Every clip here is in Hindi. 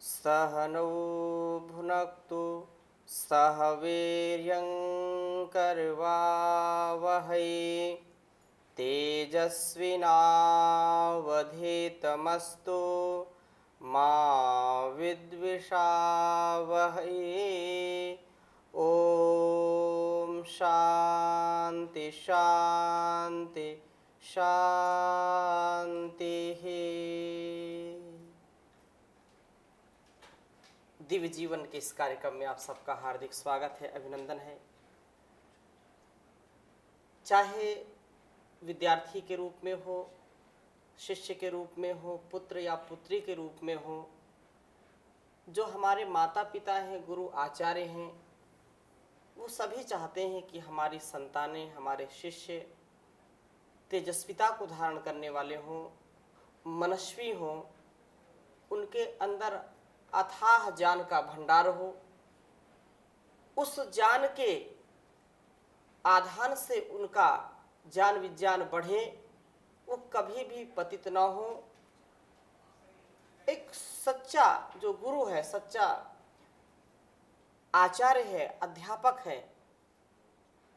सह नौ भुनक्तु सह वीर्यङ्करवावहै तेजस्विनावधीतमस्तु मा विद्विषावहै। ओम शांति शांति शांति। दिव्य जीवन के इस कार्यक्रम में आप सबका हार्दिक स्वागत है, अभिनंदन है। चाहे विद्यार्थी के रूप में हो, शिष्य के रूप में हो, पुत्र या पुत्री के रूप में हो, जो हमारे माता पिता हैं, गुरु आचार्य हैं, वो सभी चाहते हैं कि हमारी संतानें, हमारे शिष्य तेजस्विता को धारण करने वाले हों, मनस्वी हों, उनके अंदर अथाह ज्ञान का भंडार हो, उस ज्ञान के आधान से उनका ज्ञान विज्ञान बढ़े, वो कभी भी पतित ना हो। एक सच्चा जो गुरु है, सच्चा आचार्य है, अध्यापक है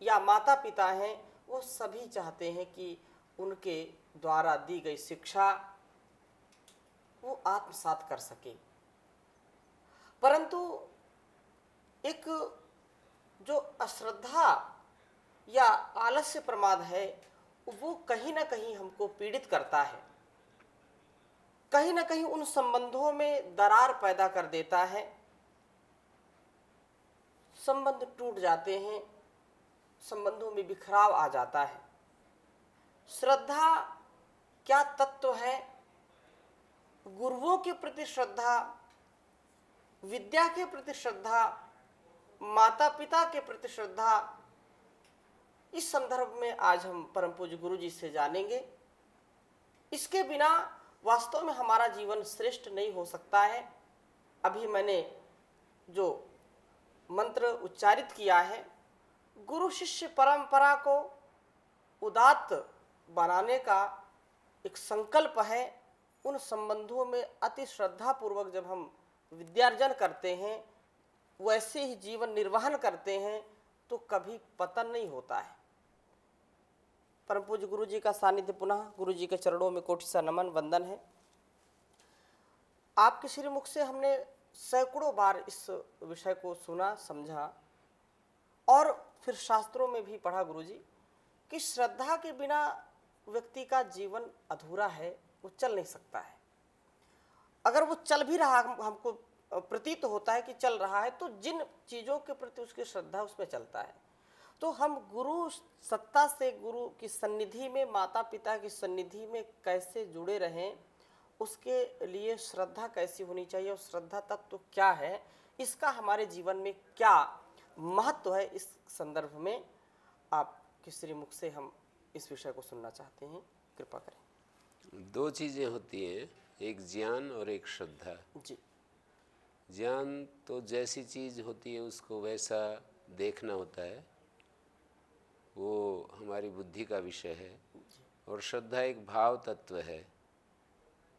या माता पिता हैं, वो सभी चाहते हैं कि उनके द्वारा दी गई शिक्षा वो आत्मसात कर सके। परंतु एक जो अश्रद्धा या आलस्य प्रमाद है, वो कहीं ना कहीं हमको पीड़ित करता है, कहीं ना कहीं उन संबंधों में दरार पैदा कर देता है, संबंध टूट जाते हैं, संबंधों में बिखराव आ जाता है। श्रद्धा क्या तत्व है? गुरुओं के प्रति श्रद्धा, विद्या के प्रति श्रद्धा, माता पिता के प्रति श्रद्धा, इस संदर्भ में आज हम परम पूज्य गुरु जी से जानेंगे। इसके बिना वास्तव में हमारा जीवन श्रेष्ठ नहीं हो सकता है। अभी मैंने जो मंत्र उच्चारित किया है, गुरु शिष्य परंपरा को उदात्त बनाने का एक संकल्प है। उन संबंधों में अति श्रद्धा पूर्वक जब हम विद्यार्जन करते हैं, वैसे ही जीवन निर्वहन करते हैं, तो कभी पतन नहीं होता है। परम पूज्य गुरु जी का सानिध्य, पुनः गुरु जी के चरणों में कोटि सा नमन वंदन है। आपके श्रीमुख से हमने सैकड़ों बार इस विषय को सुना, समझा और फिर शास्त्रों में भी पढ़ा गुरु जी कि श्रद्धा के बिना व्यक्ति का जीवन अधूरा है, वो चल नहीं सकता है। अगर वो चल भी रहा, हमको प्रतीत होता है कि चल रहा है, तो जिन चीज़ों के प्रति उसकी श्रद्धा, उसमें चलता है। तो हम गुरु सत्ता से, गुरु की सन्निधि में, माता पिता की सन्निधि में कैसे जुड़े रहें, उसके लिए श्रद्धा कैसी होनी चाहिए और श्रद्धा तत्व क्या है, इसका हमारे जीवन में क्या महत्व है, इस संदर्भ में आपके श्रीमुख से हम इस विषय को सुनना चाहते हैं। कृपा करें। दो चीज़ें होती हैं, एक ज्ञान और एक श्रद्धा। जी। ज्ञान तो जैसी चीज़ होती है उसको वैसा देखना होता है, वो हमारी बुद्धि का विषय है। और श्रद्धा एक भाव तत्व है,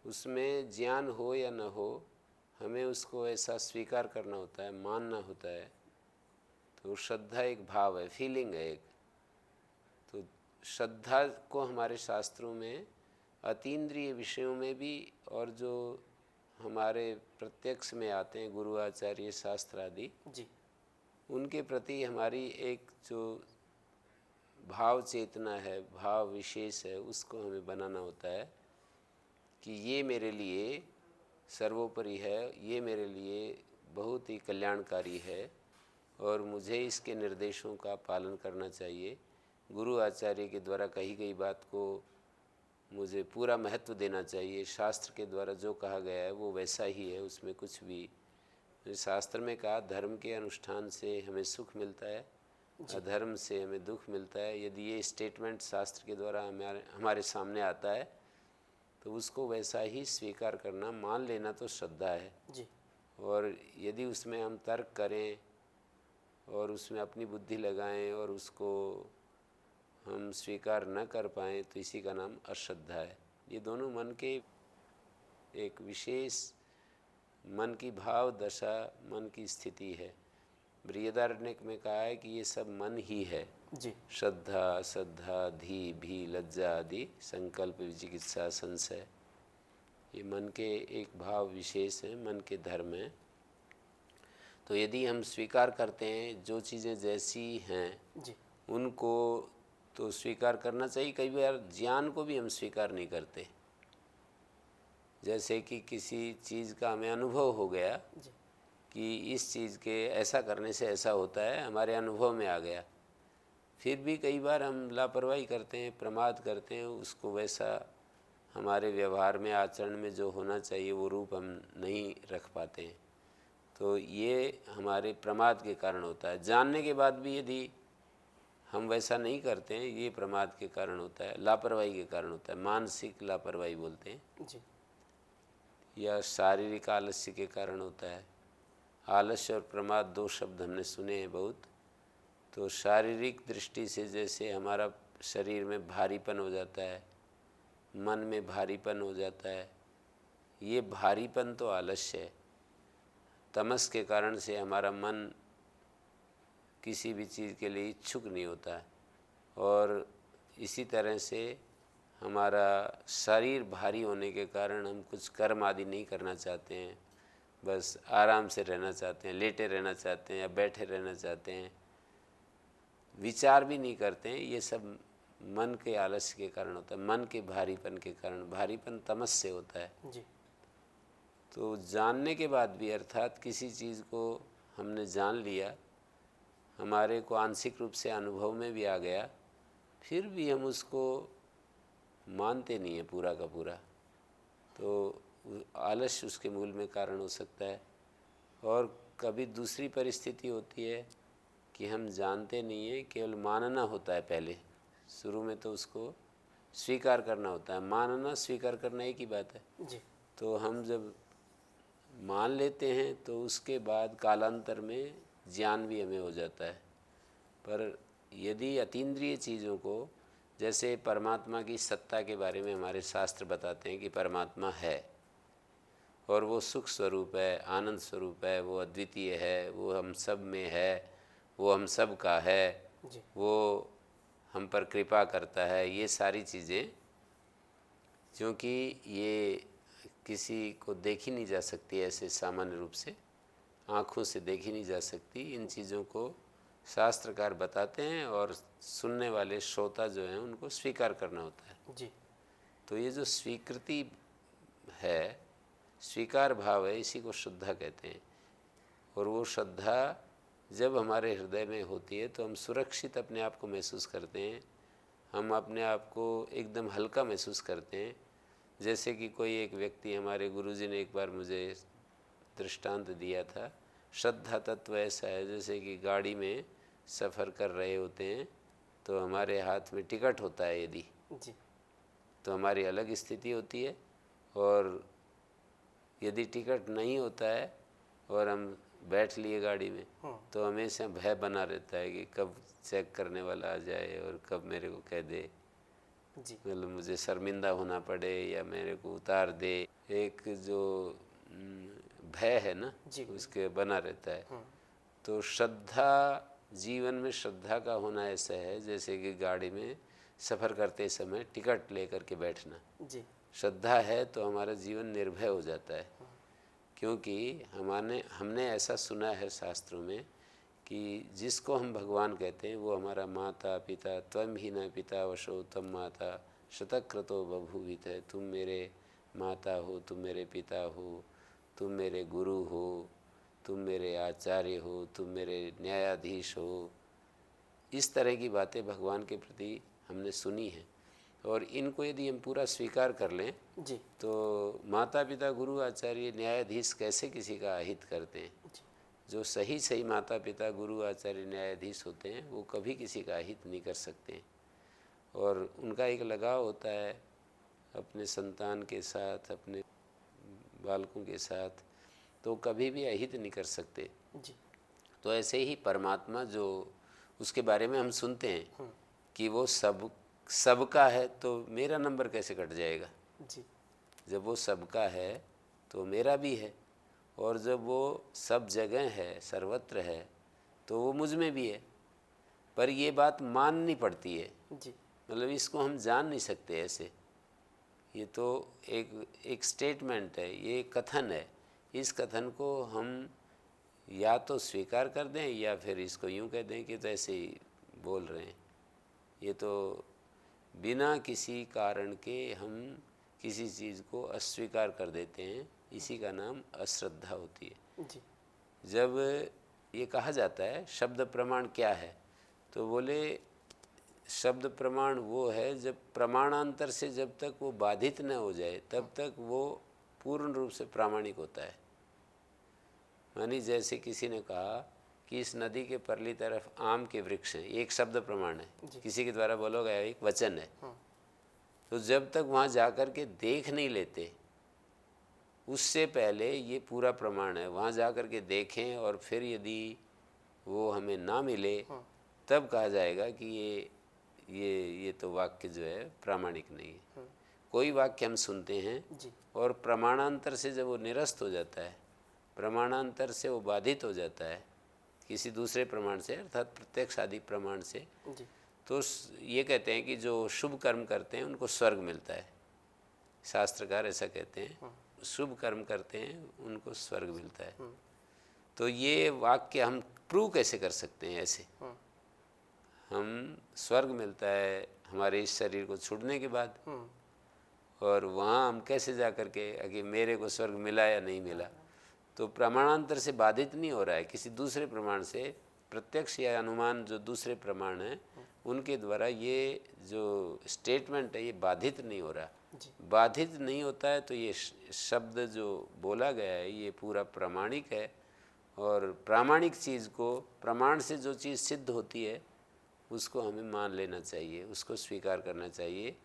उसमें ज्ञान हो या न हो, हमें उसको ऐसा स्वीकार करना होता है, मानना होता है। तो श्रद्धा एक भाव है, फीलिंग है एक। तो श्रद्धा को हमारे शास्त्रों में अतीन्द्रिय विषयों में भी, और जो हमारे प्रत्यक्ष में आते हैं गुरु आचार्य शास्त्र आदि, जी। उनके प्रति हमारी एक जो भाव चेतना है, भाव विशेष है, उसको हमें बनाना होता है कि ये मेरे लिए सर्वोपरि है, ये मेरे लिए बहुत ही कल्याणकारी है और मुझे इसके निर्देशों का पालन करना चाहिए। गुरु आचार्य के द्वारा कही गई बात को मुझे पूरा महत्व देना चाहिए। शास्त्र के द्वारा जो कहा गया है वो वैसा ही है, उसमें कुछ भी, शास्त्र में कहा धर्म के अनुष्ठान से हमें सुख मिलता है, अधर्म से हमें दुख मिलता है। यदि ये स्टेटमेंट शास्त्र के द्वारा हमारे सामने आता है तो उसको वैसा ही स्वीकार करना, मान लेना तो श्रद्धा है जी। और यदि उसमें हम तर्क करें और उसमें अपनी बुद्धि लगाएं और उसको हम स्वीकार न कर पाएँ तो इसी का नाम अश्रद्धा है। ये दोनों मन के एक विशेष मन की भाव दशा, मन की स्थिति है। बृहदारण्यक में कहा है कि ये सब मन ही है। जी श्रद्धा, अश्रद्धा, धी, भी, लज्जा आदि, संकल्प, विचिकित्सा, संशय, ये मन के एक भाव विशेष हैं, मन के धर्म हैं। तो यदि हम स्वीकार करते हैं जो चीज़ें जैसी हैं जी उनको तो स्वीकार करना चाहिए। कई बार ज्ञान को भी हम स्वीकार नहीं करते। जैसे कि किसी चीज़ का हमें अनुभव हो गया जी कि इस चीज़ के ऐसा करने से ऐसा होता है, हमारे अनुभव में आ गया, फिर भी कई बार हम लापरवाही करते हैं, प्रमाद करते हैं, उसको वैसा हमारे व्यवहार में, आचरण में जो होना चाहिए वो रूप हम नहीं रख पाते हैं। तो ये हमारे प्रमाद के कारण होता है। जानने के बाद भी यदि हम वैसा नहीं करते हैं, ये प्रमाद के कारण होता है, लापरवाही के कारण होता है। मानसिक लापरवाही बोलते हैं, जी या शारीरिक आलस्य के कारण होता है। आलस्य और प्रमाद दो शब्द हमने सुने हैं बहुत। तो शारीरिक दृष्टि से जैसे हमारा शरीर में भारीपन हो जाता है, मन में भारीपन हो जाता है, ये भारीपन तो आलस्य है। तमस के कारण से हमारा मन किसी भी चीज़ के लिए इच्छुक नहीं होता है, और इसी तरह से हमारा शरीर भारी होने के कारण हम कुछ कर्म आदि नहीं करना चाहते हैं, बस आराम से रहना चाहते हैं, लेटे रहना चाहते हैं या बैठे रहना चाहते हैं, विचार भी नहीं करते हैं। ये सब मन के आलस्य के कारण होता है, मन के भारीपन के कारण। भारीपन तमस से होता है। जी तो जानने के बाद भी, अर्थात किसी चीज़ को हमने जान लिया, हमारे को आंशिक रूप से अनुभव में भी आ गया, फिर भी हम उसको मानते नहीं हैं पूरा का पूरा, तो आलस्य उसके मूल में कारण हो सकता है। और कभी दूसरी परिस्थिति होती है कि हम जानते नहीं हैं, केवल मानना होता है पहले, शुरू में तो उसको स्वीकार करना होता है। मानना स्वीकार करना एक ही बात है। जी तो हम जब मान लेते हैं तो उसके बाद कालांतर में ज्ञान भी हमें हो जाता है। पर यदि अतीन्द्रिय चीज़ों को, जैसे परमात्मा की सत्ता के बारे में हमारे शास्त्र बताते हैं कि परमात्मा है और वो सुख स्वरूप है, आनंद स्वरूप है, वो अद्वितीय है, वो हम सब में है, वो हम सब का है, जी वो हम पर कृपा करता है, ये सारी चीज़ें, क्योंकि ये किसी को देखी नहीं जा सकती ऐसे सामान्य रूप से, आँखों से देखी नहीं जा सकती, इन चीज़ों को शास्त्रकार बताते हैं और सुनने वाले श्रोता जो हैं उनको स्वीकार करना होता है। जी तो ये जो स्वीकृति है, स्वीकार भाव है, इसी को श्रद्धा कहते हैं। और वो श्रद्धा जब हमारे हृदय में होती है तो हम सुरक्षित अपने आप को महसूस करते हैं, हम अपने आप को एकदम हल्का महसूस करते हैं। जैसे कि कोई एक व्यक्ति, हमारे गुरुजी ने एक बार मुझे दृष्टांत दिया था, श्रद्धा तत्व ऐसा है जैसे कि गाड़ी में सफ़र कर रहे होते हैं तो हमारे हाथ में टिकट होता है, यदि जी तो हमारी अलग स्थिति होती है, और यदि टिकट नहीं होता है और हम बैठ लिए गाड़ी में तो हमेशा भय बना रहता है कि कब चेक करने वाला आ जाए और कब मेरे को कह दे, जी मतलब मुझे शर्मिंदा होना पड़े या मेरे को उतार दे। एक जो भय है ना, जी उसके बना रहता है। तो श्रद्धा, जीवन में श्रद्धा का होना ऐसा है जैसे कि गाड़ी में सफ़र करते समय टिकट लेकर के बैठना। जी श्रद्धा है तो हमारा जीवन निर्भय हो जाता है, क्योंकि हमने ऐसा सुना है शास्त्रों में कि जिसको हम भगवान कहते हैं वो हमारा माता पिता, त्वं ही न पिता वशो त्वं माता शतक्रतो बभूवित है। तुम मेरे माता हो, तुम मेरे पिता हो, तुम मेरे गुरु हो, तुम मेरे आचार्य हो, तुम मेरे न्यायाधीश हो। इस तरह की बातें भगवान के प्रति हमने सुनी हैं, और इनको यदि हम पूरा स्वीकार कर लें जी तो माता पिता, गुरु, आचार्य, न्यायाधीश कैसे किसी का अहित करते हैं। जी जो सही सही माता पिता, गुरु, आचार्य, न्यायाधीश होते हैं वो कभी किसी का अहित नहीं कर सकते हैं, और उनका एक लगाव होता है अपने संतान के साथ, अपने बालकों के साथ, तो कभी भी अहित नहीं कर सकते। जी तो ऐसे ही परमात्मा जो, उसके बारे में हम सुनते हैं कि वो सबका है, तो मेरा नंबर कैसे कट जाएगा। जी जब वो सबका है तो मेरा भी है, और जब वो सब जगह है, सर्वत्र है, तो वो मुझ में भी है। पर ये बात माननी पड़ती है, जी मतलब इसको हम जान नहीं सकते ऐसे। ये तो एक स्टेटमेंट है, ये एक कथन है। इस कथन को हम या तो स्वीकार कर दें या फिर इसको यूँ कह दें कि तो ऐसे ही बोल रहे हैं। ये तो बिना किसी कारण के हम किसी चीज़ को अस्वीकार कर देते हैं, इसी का नाम अश्रद्धा होती है। जी जब ये कहा जाता है शब्द प्रमाण क्या है, तो बोले शब्द प्रमाण वो है जब प्रमाणांतर से जब तक वो बाधित न हो जाए तब तक वो पूर्ण रूप से प्रामाणिक होता है। मानी जैसे किसी ने कहा कि इस नदी के परली तरफ आम के वृक्ष हैं, एक शब्द प्रमाण है, किसी के द्वारा बोला गया एक वचन है। तो जब तक वहाँ जाकर के देख नहीं लेते, उससे पहले ये पूरा प्रमाण है। वहाँ जाकर के देखें और फिर यदि वो हमें ना मिले तब कहा जाएगा कि ये तो वाक्य जो है प्रामाणिक नहीं है। कोई वाक्य हम सुनते हैं जी और प्रमाणांतर से जब वो निरस्त हो जाता है, प्रमाणांतर से वो बाधित हो जाता है किसी दूसरे प्रमाण से, अर्थात प्रत्यक्ष आदि प्रमाण से, जी तो ये कहते हैं कि जो शुभ कर्म करते हैं उनको स्वर्ग मिलता है। शास्त्रकार ऐसा कहते हैं, शुभ कर्म करते हैं उनको स्वर्ग मिलता है। तो ये वाक्य हम प्रूव कैसे कर सकते हैं ऐसे? हम स्वर्ग मिलता है हमारे इस शरीर को छूटने के बाद, और वहाँ हम कैसे जा कर के कि मेरे को स्वर्ग मिला या नहीं मिला? तो प्रमाणांतर से बाधित नहीं हो रहा है, किसी दूसरे प्रमाण से, प्रत्यक्ष या अनुमान जो दूसरे प्रमाण हैं उनके द्वारा ये जो स्टेटमेंट है ये बाधित नहीं हो रहा। बाधित नहीं होता है तो ये शब्द जो बोला गया है ये पूरा प्रामाणिक है। और प्रामाणिक चीज़ को, प्रमाण से जो चीज़ सिद्ध होती है उसको हमें मान लेना चाहिए, उसको स्वीकार करना चाहिए।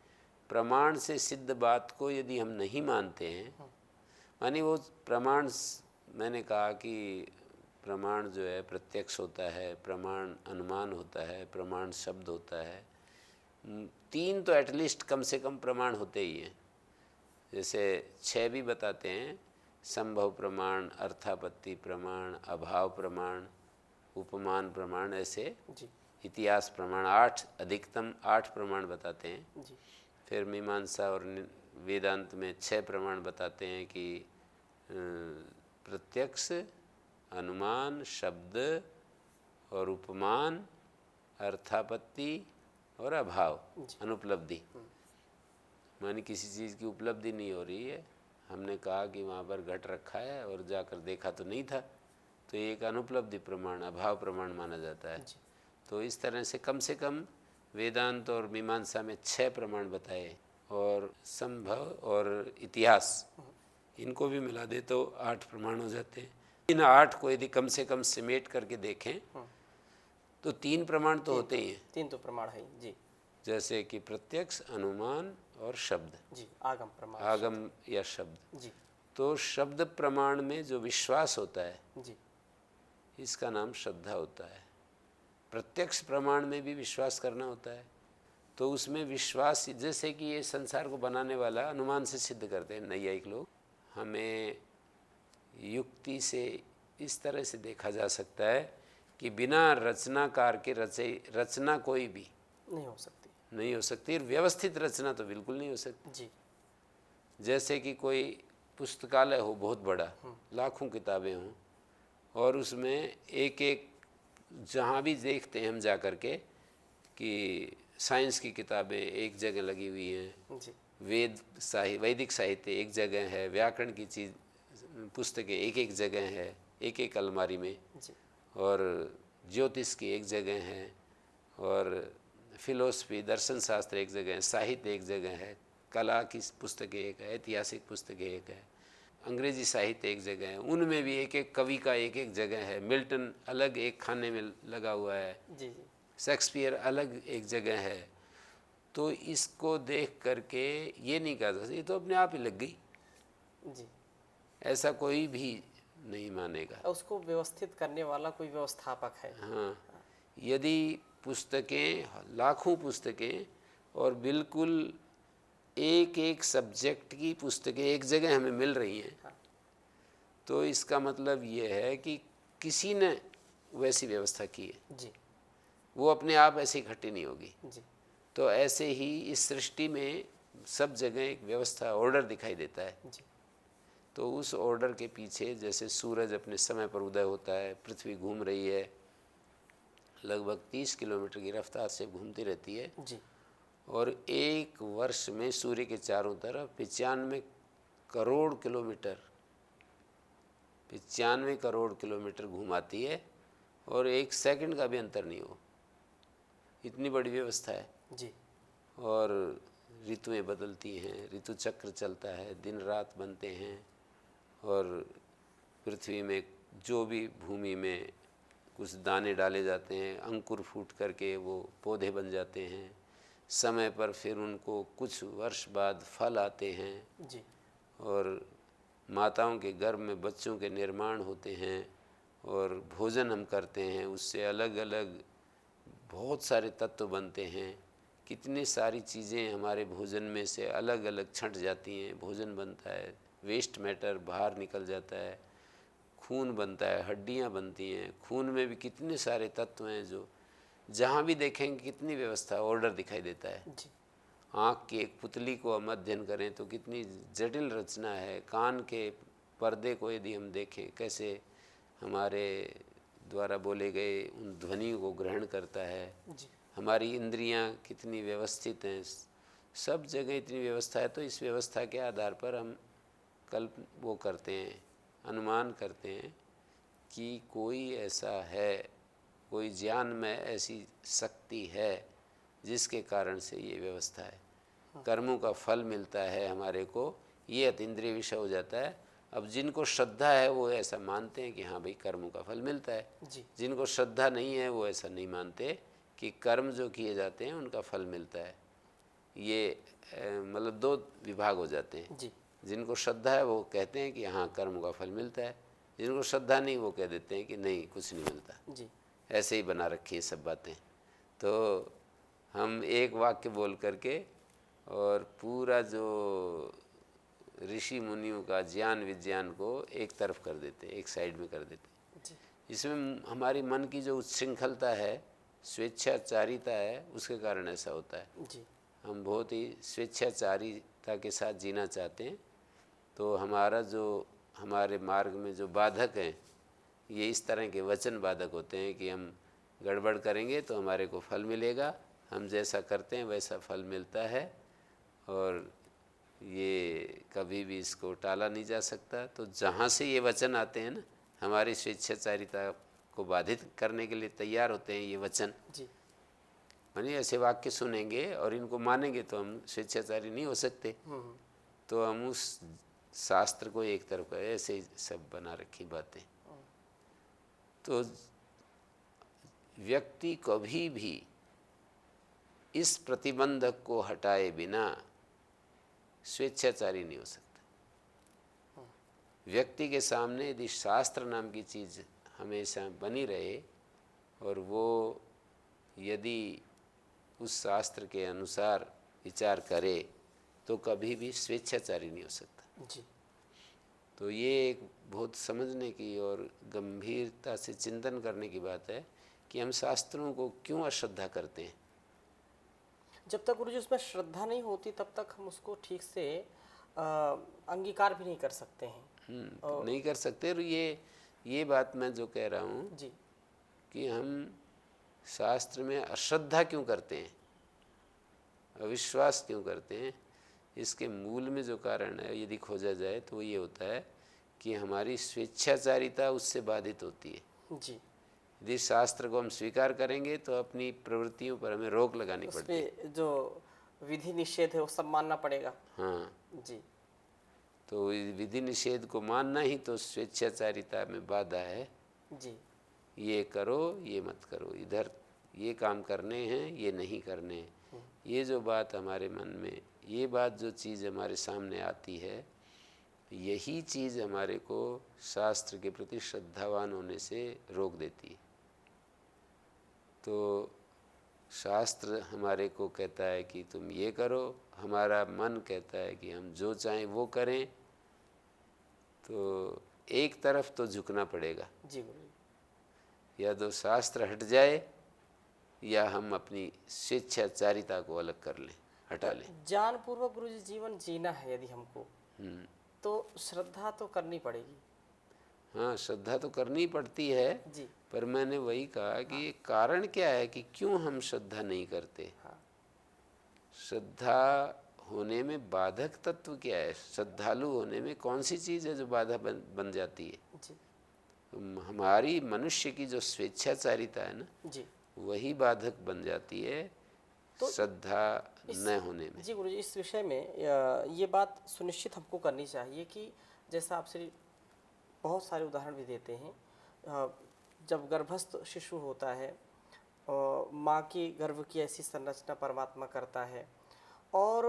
प्रमाण से सिद्ध बात को यदि हम नहीं मानते हैं, मानी वो प्रमाण, मैंने कहा कि प्रमाण जो है प्रत्यक्ष होता है, प्रमाण अनुमान होता है, प्रमाण शब्द होता है। 3 तो एटलीस्ट कम से कम प्रमाण होते ही हैं। जैसे 6 भी बताते हैं, संभव प्रमाण, अर्थापत्ति प्रमाण, अभाव प्रमाण, उपमान प्रमाण, ऐसे इतिहास प्रमाण, 8 अधिकतम 8 प्रमाण बताते हैं। फिर मीमांसा और वेदांत में 6 प्रमाण बताते हैं कि प्रत्यक्ष, अनुमान, शब्द और उपमान, अर्थापत्ति और अभाव, अनुपलब्धि। मानी किसी चीज़ की उपलब्धि नहीं हो रही है, हमने कहा कि वहाँ पर घट रखा है और जाकर देखा तो नहीं था, तो ये एक अनुपलब्धि प्रमाण, अभाव प्रमाण माना जाता है। तो इस तरह से कम वेदांत और मीमांसा में 6 प्रमाण बताए, और संभव और इतिहास इनको भी मिला दे तो 8 प्रमाण हो जाते हैं। इन 8 को यदि कम से कम सिमेट करके देखें तो 3 प्रमाण तो होते ही हैं। 3 तो प्रमाण है जी। जैसे कि प्रत्यक्ष, अनुमान और शब्द जी, आगम प्रमाण, आगम या शब्द जी। तो शब्द प्रमाण में जो विश्वास होता है जी, इसका नाम श्रद्धा होता है। प्रत्यक्ष प्रमाण में भी विश्वास करना होता है, तो उसमें विश्वास, जैसे कि ये संसार को बनाने वाला अनुमान से सिद्ध करते हैं नैयायिक लोग, हमें युक्ति से इस तरह से देखा जा सकता है कि बिना रचनाकार के रचना कोई भी नहीं हो सकती, और व्यवस्थित रचना तो बिल्कुल नहीं हो सकती जी। जैसे कि कोई पुस्तकालय हो बहुत बड़ा, लाखों किताबें हों, और उसमें एक एक, जहाँ भी देखते हैं हम जा कर के कि साइंस की किताबें एक जगह लगी हुई हैं, वैदिक साहित्य एक जगह है, व्याकरण की चीज़ पुस्तकें एक एक जगह है, एक एक अलमारी में, और ज्योतिष की एक जगह है, और फिलोसफी दर्शन शास्त्र एक जगह है, साहित्य एक जगह है, कला की पुस्तकें एक है, ऐतिहासिक पुस्तकें एक है, अंग्रेजी साहित्य एक जगह है, उनमें भी एक एक कवि का एक एक जगह है। मिल्टन अलग एक खाने में लगा हुआ है, शेक्सपियर अलग एक जगह है। तो इसको देख करके ये नहीं कहा सकता ये तो अपने आप ही लग गई जी, ऐसा कोई भी नहीं मानेगा। उसको व्यवस्थित करने वाला कोई व्यवस्थापक है। हाँ, यदि पुस्तकें, लाखों पुस्तकें, और बिल्कुल एक एक सब्जेक्ट की पुस्तकें एक जगह हमें मिल रही हैं, तो इसका मतलब ये है कि किसी ने वैसी व्यवस्था की है, जी वो अपने आप ऐसे इकट्ठी नहीं होगी। जी तो ऐसे ही इस सृष्टि में सब जगह एक व्यवस्था, ऑर्डर दिखाई देता है। जी तो उस ऑर्डर के पीछे जैसे सूरज अपने समय पर उदय होता है, पृथ्वी घूम रही है, लगभग 30 किलोमीटर की रफ्तार से घूमती रहती है, जी और एक वर्ष में सूर्य के चारों तरफ 95 करोड़ किलोमीटर घुमाती है, और एक सेकंड का भी अंतर नहीं हो। इतनी बड़ी व्यवस्था है। जी और ऋतुएं बदलती हैं, ऋतु चक्र चलता है, दिन रात बनते हैं, और पृथ्वी में जो भी भूमि में कुछ दाने डाले जाते हैं, अंकुर फूट करके वो पौधे बन जाते हैं, समय पर फिर उनको कुछ वर्ष बाद फल आते हैं, जी और माताओं के गर्भ में बच्चों के निर्माण होते हैं, और भोजन हम करते हैं, उससे अलग अलग बहुत सारे तत्व बनते हैं। कितनी सारी चीज़ें हमारे भोजन में से अलग अलग छंट जाती हैं, भोजन बनता है, वेस्ट मैटर बाहर निकल जाता है, खून बनता है, हड्डियाँ बनती हैं, खून में भी कितने सारे तत्व हैं जो जहाँ भी देखेंगे कितनी व्यवस्था, ऑर्डर दिखाई देता है। जी आँख की एक पुतली को हम अध्ययन करें तो कितनी जटिल रचना है। कान के पर्दे को यदि हम देखें कैसे हमारे द्वारा बोले गए उन ध्वनियों को ग्रहण करता है। जी हमारी इंद्रियां कितनी व्यवस्थित हैं, सब जगह इतनी व्यवस्था है। तो इस व्यवस्था के आधार पर हम वो करते हैं, अनुमान करते हैं कि कोई ऐसा है, कोई ज्ञान में ऐसी शक्ति है जिसके कारण से ये व्यवस्था है। कर्मों का फल मिलता है हमारे को, ये अतीन्द्रिय विषय हो जाता है। अब जिनको श्रद्धा है वो ऐसा मानते हैं कि हाँ भाई कर्मों का फल मिलता है। जी जिनको श्रद्धा नहीं है वो ऐसा नहीं मानते कि कर्म जो किए जाते हैं उनका फल मिलता है। ये मतलब दो विभाग हो जाते हैं। जी जिनको श्रद्धा है वो कहते हैं कि हाँ कर्म का फल मिलता है, जिनको श्रद्धा नहीं वो कह देते हैं कि नहीं कुछ नहीं मिलता। जी ऐसे ही बना रखी है सब बातें। तो हम एक वाक्य बोल करके और पूरा जो ऋषि मुनियों का ज्ञान विज्ञान को एक तरफ कर देते, एक साइड में कर देते। जी इसमें हमारी मन की जो उच्छृंखलता है, स्वेच्छाचारिता है, उसके कारण ऐसा होता है। जी हम बहुत ही स्वेच्छाचारिता के साथ जीना चाहते हैं, तो हमारा जो हमारे मार्ग में जो बाधक हैं ये इस तरह के वचन बाधक होते हैं कि हम गड़बड़ करेंगे तो हमारे को फल मिलेगा, हम जैसा करते हैं वैसा फल मिलता है, और ये कभी भी इसको टाला नहीं जा सकता। तो जहाँ से ये वचन आते हैं ना, हमारी स्वेच्छाचारिता को बाधित करने के लिए तैयार होते हैं ये वचन। जी यानी ऐसे वाक्य सुनेंगे और इनको मानेंगे तो हम स्वेच्छाचारी नहीं हो सकते। तो हम उस शास्त्र को एक तरफ कर, ऐसे ही सब बना रखी बातें। तो व्यक्ति कभी भी इस प्रतिबंधक को हटाए बिना स्वेच्छाचारी नहीं हो सकता। व्यक्ति के सामने यदि शास्त्र नाम की चीज़ हमेशा बनी रहे और वो यदि उस शास्त्र के अनुसार विचार करे तो कभी भी स्वेच्छाचारी नहीं हो सकता। जी तो ये एक बहुत समझने की और गंभीरता से चिंतन करने की बात है कि हम शास्त्रों को क्यों अश्रद्धा करते हैं। जब तक गुरुजी उसमें श्रद्धा नहीं होती तब तक हम उसको ठीक से अंगीकार भी नहीं कर सकते हैं। तो नहीं कर सकते। और ये बात मैं जो कह रहा हूँ जी कि हम शास्त्र में अश्रद्धा क्यों करते हैं, अविश्वास क्यों करते हैं, इसके मूल में जो कारण है यदि खोजा जाए तो ये होता है कि हमारी स्वेच्छाचारिता उससे बाधित होती है। जी यदि शास्त्र को हम स्वीकार करेंगे तो अपनी प्रवृत्तियों पर हमें रोक लगानी पड़ती है। उसपे जो विधि निषेध है वो सब मानना पड़ेगा। हाँ, जी तो विधि निषेध को मानना ही तो स्वेच्छाचारिता में बाधा है। जी ये करो, ये मत करो, इधर ये काम करने हैं, ये नहीं करने हैं। ये जो बात हमारे मन में, ये बात जो चीज़ हमारे सामने आती है, यही चीज़ हमारे को शास्त्र के प्रति श्रद्धावान होने से रोक देती है। तो शास्त्र हमारे को कहता है कि तुम ये करो, हमारा मन कहता है कि हम जो चाहें वो करें। तो एक तरफ तो झुकना पड़ेगा, जी गुरु जी। या तो शास्त्र हट जाए या हम अपनी स्वेच्छाचारिता को अलग कर लें, हटा लें। ज्ञान पूर्वक गुरु जी जीवन जीना है यदि हमको, तो श्रद्धा तो करनी पड़ेगी। हाँ, श्रद्धा तो करनी पड़ती है, जी पर मैंने वही कहा कि ये कारण क्या है कि क्यों हम श्रद्धा नहीं करते। हाँ श्रद्धा होने में बाधक तत्व क्या है, श्रद्धालु होने में कौन सी चीज़ है जो बाधा बन जाती है। जी हमारी मनुष्य की जो स्वेच्छाचारिता है ना, जी। वही बाधक बन जाती है तो श्रद्धा न होने में। जी गुरु जी, इस विषय में ये बात सुनिश्चित हमको करनी चाहिए कि जैसा आपसे बहुत सारे उदाहरण भी देते हैं, जब गर्भस्थ शिशु होता है, माँ की गर्भ की ऐसी संरचना परमात्मा करता है, और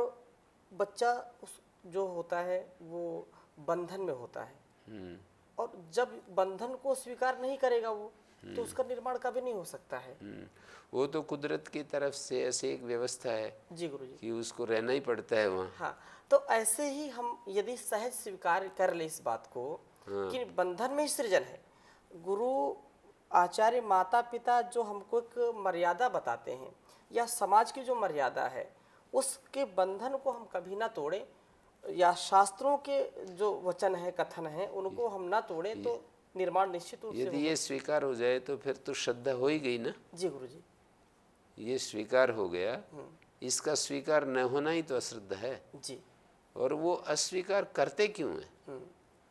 बच्चा उस जो होता है वो बंधन में होता है, और जब बंधन को स्वीकार नहीं करेगा वो, तो उसका निर्माण कभी नहीं हो सकता है। वो तो कुदरत की तरफ से ऐसे एक व्यवस्था है जी गुरु जी। कि उसको रहना ही पड़ता है वहाँ। हाँ, तो ऐसे ही हम यदि सहज स्वीकार कर ले इस बात को कि बंधन में ही सृजन है, गुरु आचार्य माता पिता जो हमको एक मर्यादा बताते हैं, या समाज की जो मर्यादा है, उसके बंधन को हम कभी ना तोड़ें, या शास्त्रों के जो वचन है, कथन है, उनको हम ना तोड़ें, तो निर्माण निश्चित रूप से यदि होगा। ये स्वीकार हो जाए तो फिर तो श्रद्धा हो ही गई ना। जी गुरु जी। ये स्वीकार हो गया, इसका स्वीकार न होना ही तो अश्रद्धा है। जी और वो अस्वीकार करते क्यों है,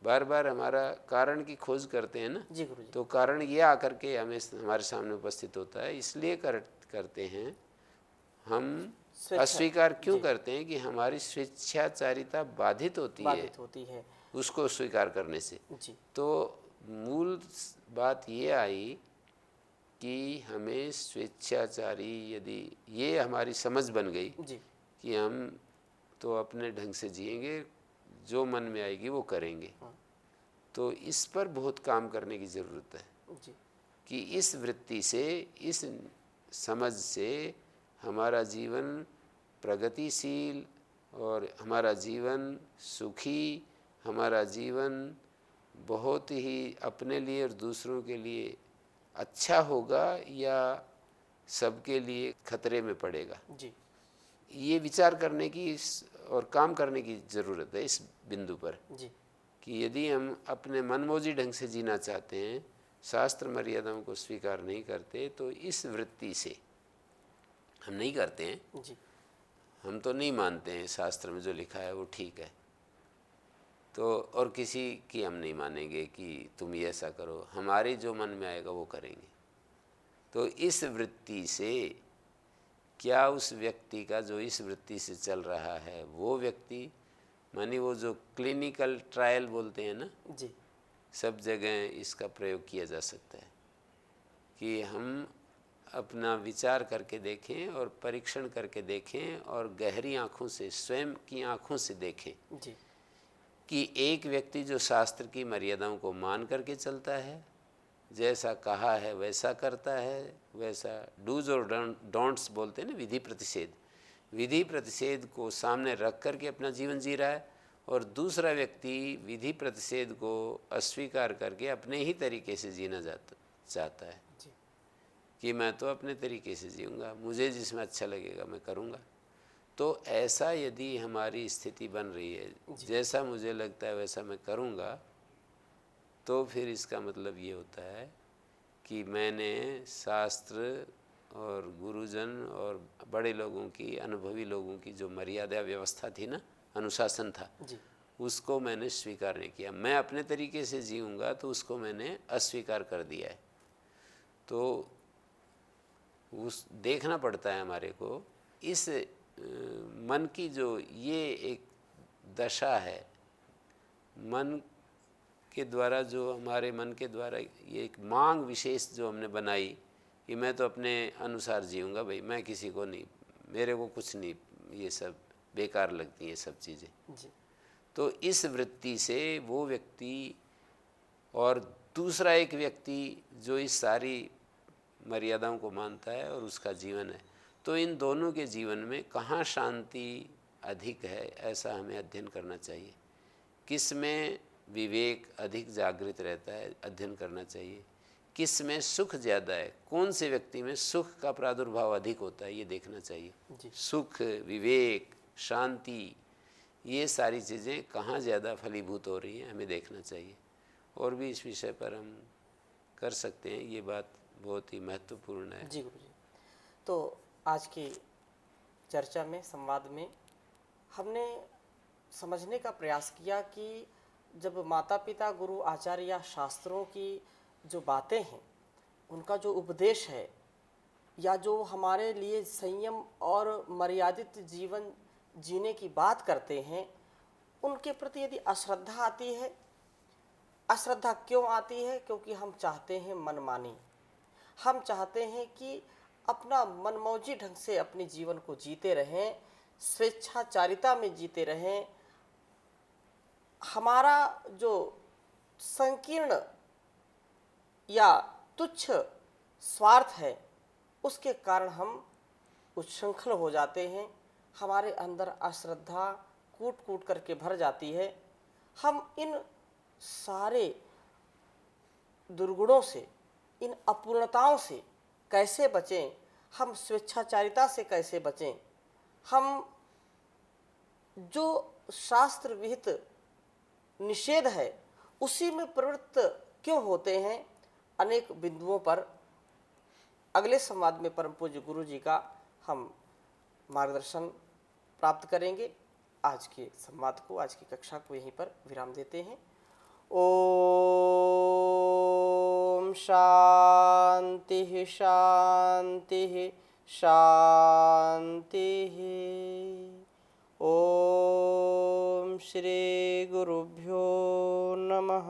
बार बार हमारा कारण की खोज करते हैं ना। जी गुरु जी। तो कारण ये आकर के हमें हमारे सामने उपस्थित होता है, इसलिए करते हैं हम। स्वेच्छा। अस्वीकार क्यों जी। करते हैं कि हमारी स्वेच्छाचारिता बाधित होती है। उसको स्वीकार करने से। जी तो मूल बात ये आई कि हमें स्वेच्छाचारी, यदि ये हमारी समझ बन गई जी कि हम तो अपने ढंग से जिएंगे, जो मन में आएगी वो करेंगे, तो इस पर बहुत काम करने की ज़रूरत है जी कि इस वृत्ति से, इस समझ से हमारा जीवन प्रगतिशील और हमारा जीवन सुखी, हमारा जीवन बहुत ही अपने लिए और दूसरों के लिए अच्छा होगा या सबके लिए खतरे में पड़ेगा। जी ये विचार करने की और काम करने की ज़रूरत है इस बिंदु पर जी कि यदि हम अपने मनमौजी ढंग से जीना चाहते हैं, शास्त्र मर्यादाओं को स्वीकार नहीं करते, तो इस वृत्ति से हम नहीं करते हैं। जी हम तो नहीं मानते हैं शास्त्र में जो लिखा है वो ठीक है, तो और किसी की हम नहीं मानेंगे कि तुम ये ऐसा करो, हमारे जो मन में आएगा वो करेंगे। तो इस वृत्ति से क्या उस व्यक्ति का जो इस वृत्ति से चल रहा है, वो व्यक्ति, मानी वो जो क्लिनिकल ट्रायल बोलते हैं ना, जी सब जगह इसका प्रयोग किया जा सकता है कि हम अपना विचार करके देखें और परीक्षण करके देखें और गहरी आँखों से, स्वयं की आँखों से देखें जी कि एक व्यक्ति जो शास्त्र की मर्यादाओं को मान करके चलता है, जैसा कहा है वैसा करता है, वैसा डूज और डोंट्स बोलते हैं ना, विधि प्रतिषेध, विधि प्रतिषेध को सामने रख करके अपना जीवन जी रहा है, और दूसरा व्यक्ति विधि प्रतिषेध को अस्वीकार करके अपने ही तरीके से जीना चाहता है जी कि मैं तो अपने तरीके से जीऊँगा, मुझे जिसमें अच्छा लगेगा मैं करूँगा। तो ऐसा यदि हमारी स्थिति बन रही है, जैसा मुझे लगता है वैसा मैं करूँगा, तो फिर इसका मतलब ये होता है कि मैंने शास्त्र और गुरुजन और बड़े लोगों की, अनुभवी लोगों की जो मर्यादा व्यवस्था थी ना, अनुशासन था, जी उसको मैंने स्वीकार नहीं किया। मैं अपने तरीके से जीऊँगा तो उसको मैंने अस्वीकार कर दिया है। तो उस देखना पड़ता है हमारे को इस मन की जो ये एक दशा है, मन के द्वारा, जो हमारे मन के द्वारा ये एक मांग विशेष जो हमने बनाई कि मैं तो अपने अनुसार जीऊँगा भाई, मैं किसी को नहीं, मेरे को कुछ नहीं, ये सब बेकार लगती हैं सब चीज़ें। जी तो इस वृत्ति से वो व्यक्ति और दूसरा एक व्यक्ति जो इस सारी मर्यादाओं को मानता है और उसका जीवन है, तो इन दोनों के जीवन में कहाँ शांति अधिक है, ऐसा हमें अध्ययन करना चाहिए। किस में विवेक अधिक जागृत रहता है, अध्ययन करना चाहिए। किस में सुख ज़्यादा है, कौन से व्यक्ति में सुख का प्रादुर्भाव अधिक होता है, ये देखना चाहिए। जी। सुख, विवेक, शांति, ये सारी चीज़ें कहाँ ज़्यादा फलीभूत हो रही हैं, हमें देखना चाहिए। और भी इस विषय पर हम कर सकते हैं, ये बात बहुत ही महत्वपूर्ण है। जी गुरु जी। तो आज की चर्चा में, संवाद में हमने समझने का प्रयास किया कि जब माता पिता, गुरु, आचार्य या शास्त्रों की जो बातें हैं, उनका जो उपदेश है, या जो हमारे लिए संयम और मर्यादित जीवन जीने की बात करते हैं, उनके प्रति यदि अश्रद्धा आती है, अश्रद्धा क्यों आती है? क्योंकि हम चाहते हैं मनमानी, हम चाहते हैं कि अपना मनमौजी ढंग से अपने जीवन को जीते रहें, स्वेच्छाचारिता में जीते रहें। हमारा जो संकीर्ण या तुच्छ स्वार्थ है, उसके कारण हम उच्छृंखल हो जाते हैं, हमारे अंदर अश्रद्धा कूट कूट करके भर जाती है। हम इन सारे दुर्गुणों से, इन अपूर्णताओं से कैसे बचें? हम स्वेच्छाचारिता से कैसे बचें? हम जो शास्त्र विहित निषेध है उसी में प्रवृत्त क्यों होते हैं? अनेक बिंदुओं पर अगले संवाद में परम पूज्य गुरु जी का हम मार्गदर्शन प्राप्त करेंगे। आज के संवाद को, आज की कक्षा को यहीं पर विराम देते हैं। ओम शांति शांति शांति। ओम श्री गुरुभ्यो नमः।